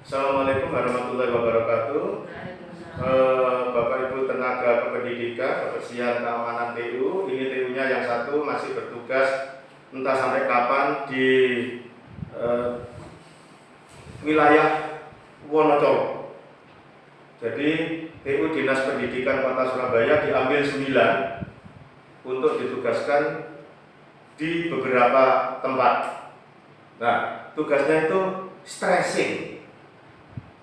Assalamualaikum warahmatullahi wabarakatuh. Bapak Ibu tenaga kependidikan, kebersihan keamanan TU. Ini TU-nya yang satu masih bertugas entah sampai kapan di wilayah Wonocolo. Jadi TU Dinas Pendidikan Kota Surabaya diambil 9 untuk ditugaskan di beberapa tempat. Nah, tugasnya itu stressing.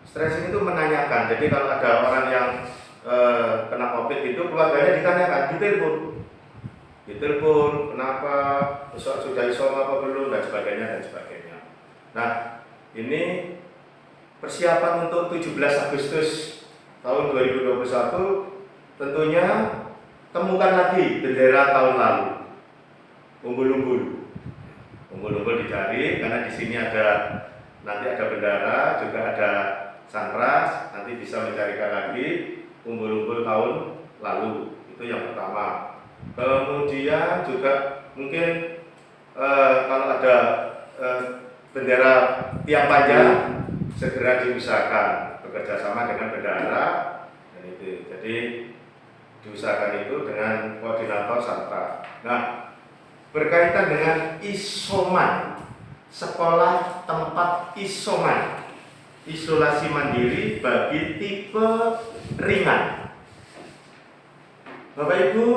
Stressing itu menanyakan. Jadi kalau ada orang yang kena COVID itu, keluarganya ditanyakan, ditelepon, kenapa, besok sudah isom apa belum, dan sebagainya. Nah, ini persiapan untuk 17 Agustus tahun 2021 tentunya temukan lagi bendera tahun lalu. Umbul-umbul dicari karena di sini nanti ada bendera, juga ada sunrise, nanti bisa mencarikan lagi umbul-umbul tahun lalu. Itu yang pertama. Kemudian juga mungkin kalau ada bendera tiang panjang segera diusahakan bekerjasama dengan bendahara dan itu. Jadi diusahakan itu dengan koordinator Santra. Nah, berkaitan dengan isoman, sekolah tempat isoman, isolasi mandiri bagi tipe ringan. Bapak Ibu,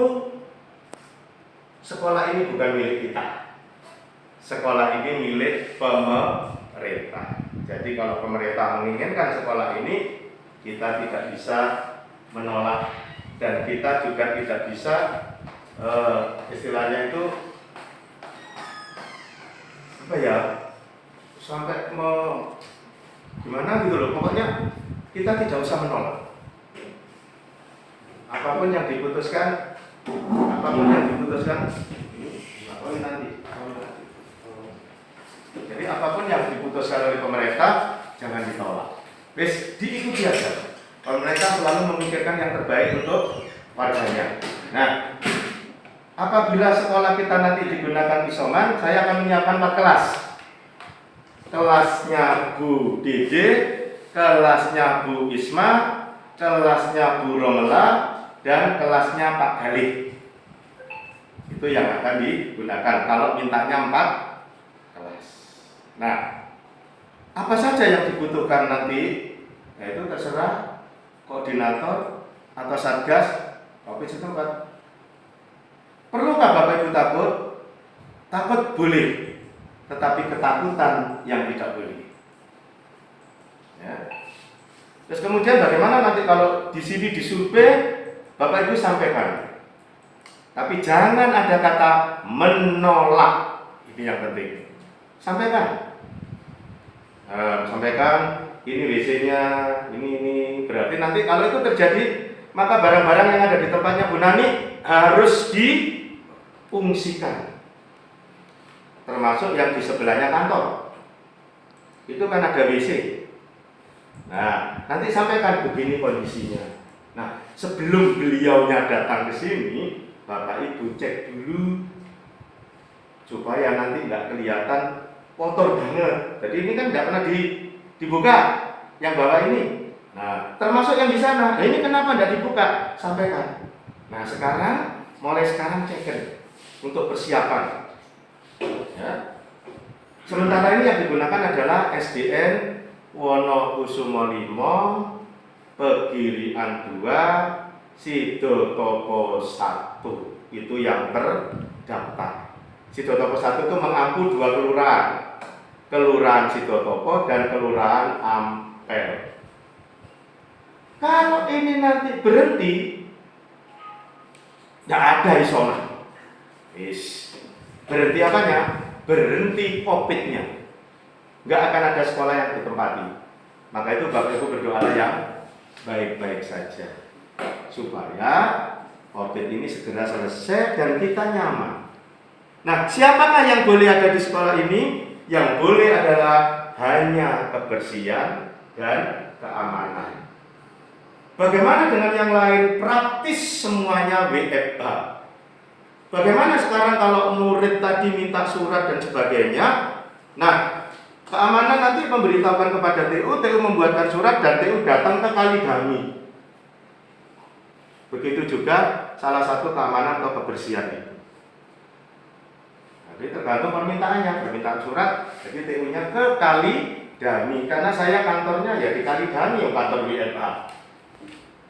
sekolah ini bukan milik kita. Sekolah ini milik pemerintah. Jadi kalau pemerintah menginginkan sekolah ini, kita tidak bisa menolak dan kita juga tidak bisa istilahnya itu apa ya, sampai gimana gitu loh. Pokoknya kita tidak usah menolak. Apapun yang diputuskan jadi apapun yang diputuskan oleh pemerintah jangan ditolak. Diikuti aja. Pemerintah selalu memikirkan yang terbaik untuk warganya. Nah, apabila sekolah kita nanti digunakan isoman, saya akan menyiapkan 4 kelas. Kelasnya Bu Dede, kelasnya Bu Isma, kelasnya Bu Romela, dan kelasnya Pak Galih. Itu yang akan digunakan kalau mintanya 4 kelas. Nah, apa saja yang dibutuhkan nanti, yaitu terserah koordinator atau satgas COVID setempat. Perlukah Bapak Ibu takut? Takut boleh, tetapi ketakutan yang tidak boleh. Ya. Terus kemudian bagaimana nanti kalau di sini disurvei, Bapak Ibu sampaikan. Tapi jangan ada kata menolak. Ini yang penting. Sampaikan. Sampaikan ini WC-nya, ini. Berarti nanti kalau itu terjadi, maka barang-barang yang ada di tempatnya Bu Nani harus difungsikan. Termasuk yang di sebelahnya kantor. Itu kan ada WC. Nah, nanti sampaikan begini kondisinya. Nah, sebelum beliaunya datang ke sini, Bapak Ibu cek dulu supaya nanti nggak kelihatan kotor banget. Jadi ini kan nggak pernah dibuka yang bawah ini. Nah, termasuk yang di sana. Nah, ini kenapa nggak dibuka? Sampaikan. Nah, mulai sekarang cek untuk persiapan. Ya. Sementara ini yang digunakan adalah SDN Wonokusumo 5, Pegirian 2, Sidotopo 1. Itu yang terdaftar. Sidotopo 1 itu mengampu 2 kelurahan. Kelurahan Sidotopo dan Kelurahan Ampel. Kalau ini nanti berhenti, tidak ada isoman. Berhenti apanya? Berhenti COVID-nya. Nggak akan ada sekolah yang ditempati. Maka itu Bapak Ibu berdoa yang baik-baik saja, supaya COVID ini segera selesai dan kita nyaman. Nah, siapakah yang boleh ada di sekolah ini? Yang boleh adalah hanya kebersihan dan keamanan. Bagaimana dengan yang lain? Praktis semuanya WFH. Bagaimana sekarang kalau murid tadi minta surat dan sebagainya? Nah, Keamanan nanti memberitahukan kepada TU membuatkan surat dan TU datang ke Kalidami. Begitu juga salah satu keamanan atau kebersihan itu. Jadi tergantung permintaan surat, jadi TU-nya ke Kalidami, karena saya kantornya ya di Kalidami, kantor WNA.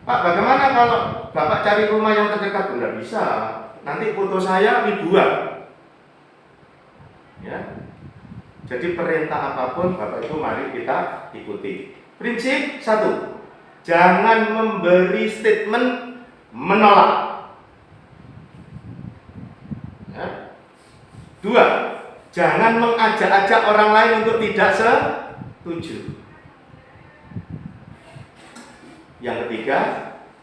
Pak, bagaimana kalau Bapak cari rumah yang terdekat? Tidak bisa, nanti foto saya ribuan. Ya. Jadi perintah apapun Bapak Ibu mari kita ikuti. Prinsip 1, jangan memberi statement menolak. Ya. 2, jangan mengajak-ajak orang lain untuk tidak setuju. Yang ketiga,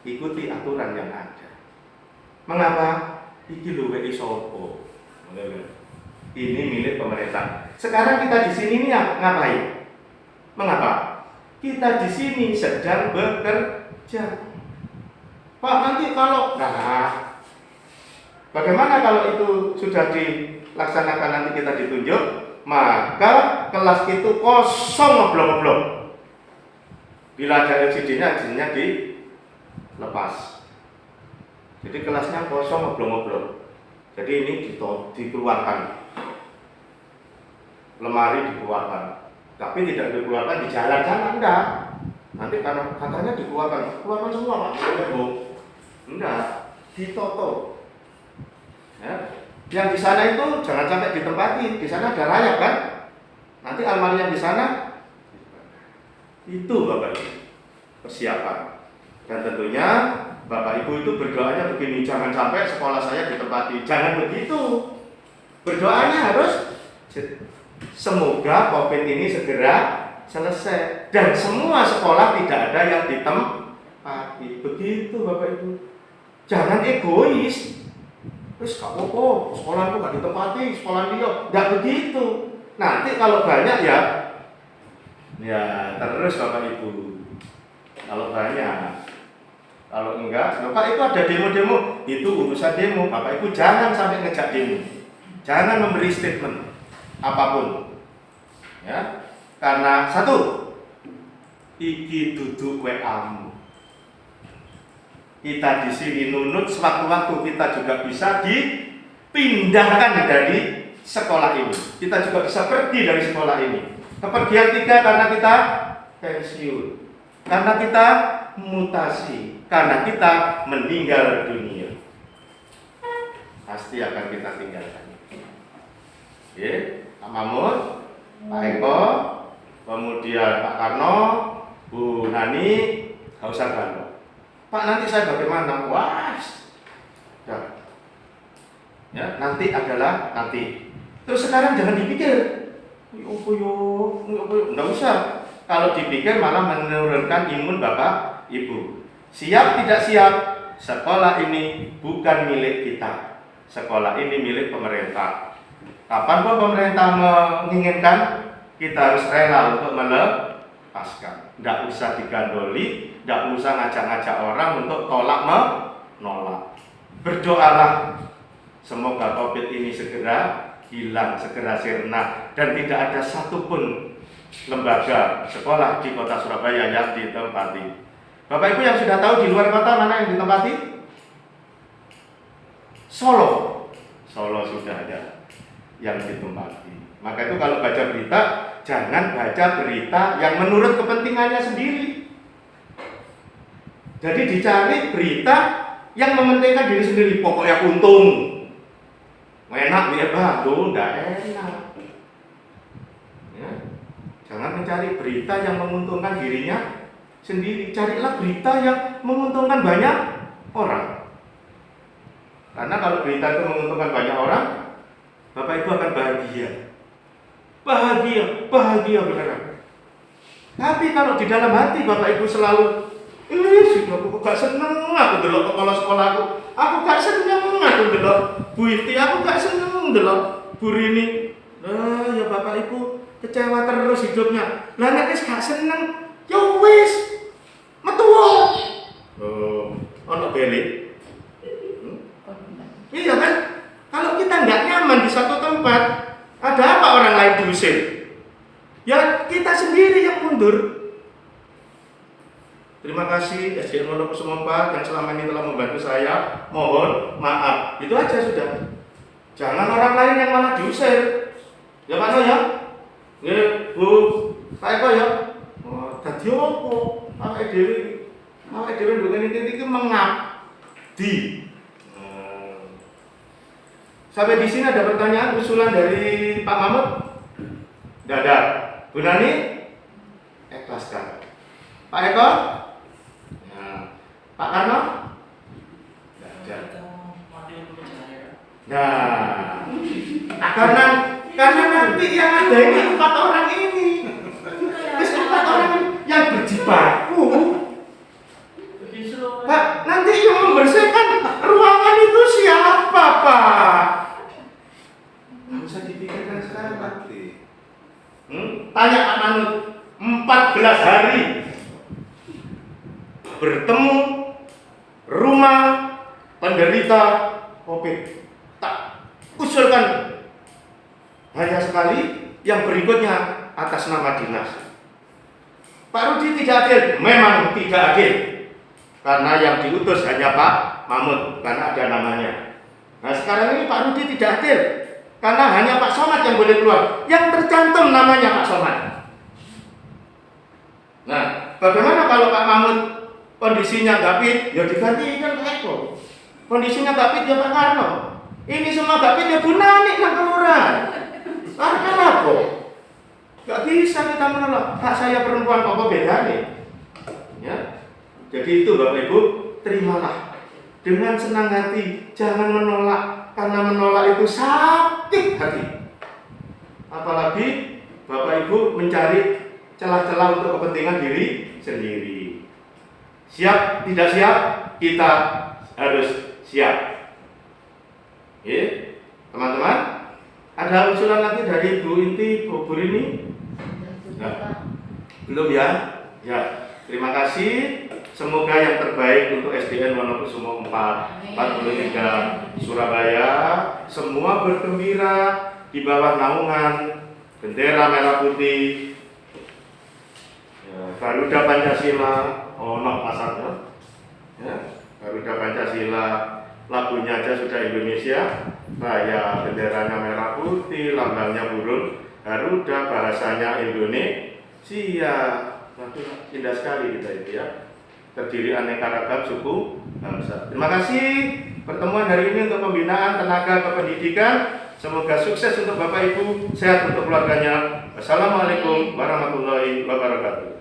ikuti aturan yang ada. Mengapa? Iki lho wek sopo. Ini milik pemerintah. Sekarang kita di sini nih ngapain? Mengapa? Kita di sini sedang bekerja. Pak, nanti kalau bagaimana kalau itu sudah dilaksanakan, nanti kita ditunjuk, maka kelas itu kosong ngeblok-ngeblok. Bila ada LCD-nya, LCD-nya dilepas. Jadi kelasnya kosong ngeblok-ngeblok. Jadi ini dikeluarkan. Lemari dikeluarkan, tapi tidak dikeluarkan di jalan-jalan, enggak. Nanti karena katanya keluarkan semua Pak. Enggak, ditoto. Ya. Yang di sana itu jangan sampai ditempati. Di sana ada rayap kan? Nanti almari yang di sana itu Bapak Ibu persiapan. Dan tentunya Bapak Ibu itu berdoanya begini, jangan sampai sekolah saya ditempati. Jangan begitu. Berdoanya harus semoga COVID ini segera selesai dan semua sekolah tidak ada yang ditempati. Begitu Bapak Ibu. Jangan egois. Terus gak apa-apa, sekolahku gak ditempati, sekolah dia. Gak begitu. Nanti kalau banyak ya terus Bapak Ibu. Kalau banyak. Kalau enggak, Bapak itu ada demo-demo, itu urusan demo. Bapak Ibu jangan sampai ngejak demo. Jangan memberi statement apapun, ya, karena 1, iki duduk WA-mu. Kita di sini nunut, sewaktu-waktu kita juga bisa dipindahkan dari sekolah ini. Kita juga bisa pergi dari sekolah ini. Kepergian 3 karena kita pensiun, karena kita mutasi, karena kita meninggal dunia. Pasti akan kita tinggalkan. Ya. Pak Mamut, Pak Eko, kemudian Pak Karno, Bu Nani, gak usah gandong. Pak, nanti saya bagaimana? Wah, ya, nanti adalah nanti. Terus sekarang jangan dipikir, nggak usah. Kalau dipikir malah menurunkan imun Bapak Ibu. Siap tidak siap? Sekolah ini bukan milik kita. Sekolah ini milik pemerintah. Kapan pun pemerintah menginginkan, kita harus rela untuk melepaskan. Tidak usah digandoli, tidak usah ngajak-ngajak orang untuk tolak menolak. Berdoalah semoga COVID ini segera hilang, segera sirna, dan tidak ada satupun lembaga sekolah di kota Surabaya yang ditempati. Bapak Ibu yang sudah tahu di luar kota mana yang ditempati? Solo sudah ada yang ditempati. Maka itu kalau baca berita, jangan baca berita yang menurut kepentingannya sendiri. Jadi dicari berita yang mementingkan diri sendiri. Pokoknya untung, enak biar bagus, enggak enak. Ya. Jangan mencari berita yang menguntungkan dirinya sendiri. Carilah berita yang menguntungkan banyak orang. Karena kalau berita itu menguntungkan banyak orang, Bapak Ibu akan bahagia. Bahagia beneran. Tapi kalau di dalam hati Bapak Ibu selalu, aku gak seneng aku delok kepala sekolahku. Aku gak seneng aku delok Bu Iti, aku gak seneng delok Bu Rini. Ya Bapak Ibu kecewa terus hidupnya. Lah nek wis gak seneng, ya wis metu. Ono beli. Iya kan? Kalau kita nggak nyaman di satu tempat, ada apa orang lain diusir? Ya sendiri yang mundur. Terima kasih SDN Wonokusumo 4 yang selama ini telah membantu saya. Mohon maaf. Itu aja sudah. Jangan orang lain yang malah diusir. Ya Pak No ya? Nggih, Bu. Pak Eko ya? Oh, dadi opo? Awake dhewe nduk iki mengabdi. Sampai di sini ada pertanyaan usulan dari Pak Mahmud? Tidak ada. Bu Nani? Ikhlaskan. Pak Eko? Pak Karno? Nah, karena nanti yang ada ini 4 orang ini. Terus 4 orang yang berjibaku. Pak, nanti yang membersihkan ruangan itu siapa, Pak? Nggak usah dipikirkan sekarang, Pak. Tanya Pak Manut, 14 hari bertemu rumah penderita COVID. Tak usulkan hanya sekali, yang berikutnya atas nama dinas. Pak Rudi tidak adil, memang tidak adil, karena yang diutus hanya Pak Mahmud, karena ada namanya. Nah sekarang ini Pak Rudi tidak adil, karena hanya Pak Somad yang boleh keluar, yang tercantum namanya Pak Somad. Nah bagaimana kalau Pak Mahmud kondisinya nggak fit, ya digantikan Pak Eko. Kondisinya nggak fit, ya Pak Karno. Ini semua nggak fit, ya Bu Nani nang kelurahan. Karena apa? Nggak bisa kita menolak. Hak saya perempuan kok beda nih. Ya. Jadi itu Bapak Ibu, terimalah dengan senang hati. Jangan menolak, karena menolak itu sakit hati. Apalagi Bapak Ibu mencari celah-celah untuk kepentingan diri sendiri. Siap, tidak siap, kita harus siap. Oke, teman-teman, ada usulan lagi dari Bu Inti, Bu Burini? Nah, belum ya? Ya, terima kasih. Semoga yang terbaik untuk SDN Wonokusumo 4, 43 Surabaya. Semua bergembira di bawah naungan bendera merah putih. Ya, Garuda Pancasila. Ono pasarnya, ya, Garuda Pancasila, lagunya aja sudah Indonesia, raya benderanya merah putih, lambangnya burung Garuda, bahasanya Indonesia. Waduh, indah sekali kita itu ya. Terdiri aneka ragam suku bangsa. Terima kasih pertemuan hari ini untuk pembinaan tenaga kependidikan. Semoga sukses untuk Bapak Ibu, sehat untuk keluarganya. Wassalamualaikum warahmatullahi wabarakatuh.